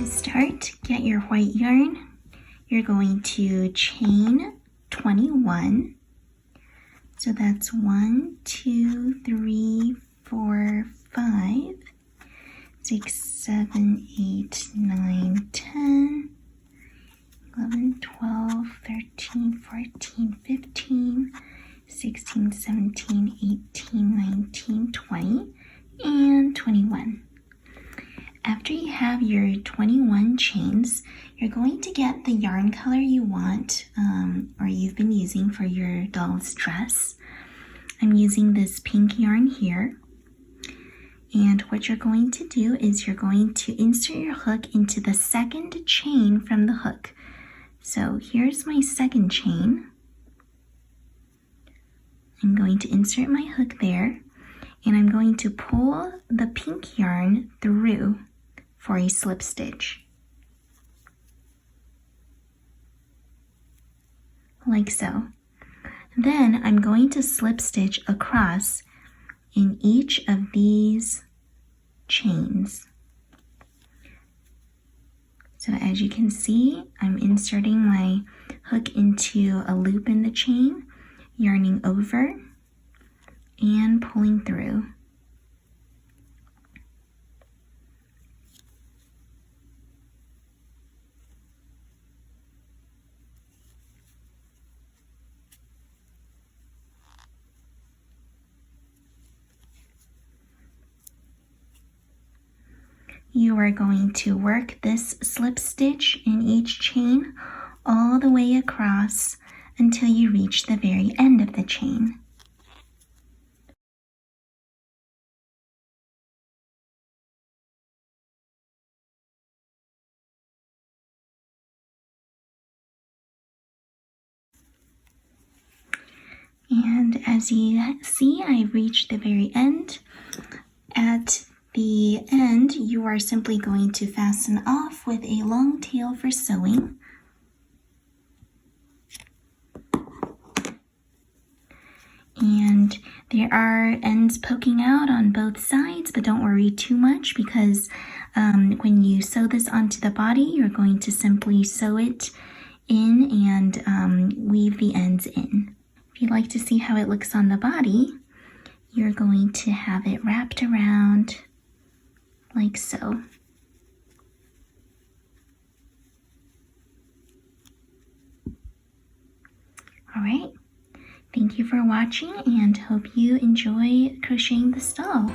start, get your white yarn. You're going to chain 21. So that's 1, 2, 3, 4, 5, 6, 7, 8, 9, 10, 11, 12, 13, 14, 15, 16, 17, 18, 19, 20, and 21. After you have your 21 chains, you're going to get the yarn color you want or you've been using for your doll's dress. I'm using this pink yarn here. And what you're going to do is you're going to insert your hook into the second chain from the hook. So here's my second chain. I'm going to insert my hook there, and I'm going to pull the pink yarn through for a slip stitch. Like so. Then I'm going to slip stitch across in each of these chains. So as you can see, I'm inserting my hook into a loop in the chain, yarning over, and pulling through. You are going to work this slip stitch in each chain all the way across until you reach the very end of the chain. And as you see, I've reached the very end. At the end, you are simply going to fasten off with a long tail for sewing. And there are ends poking out on both sides, but don't worry too much because when you sew this onto the body, you're going to simply sew it in and weave the ends in. If you'd like to see how it looks on the body, you're going to have it wrapped around like so. All right. Thank you for watching and hope you enjoy crocheting this doll.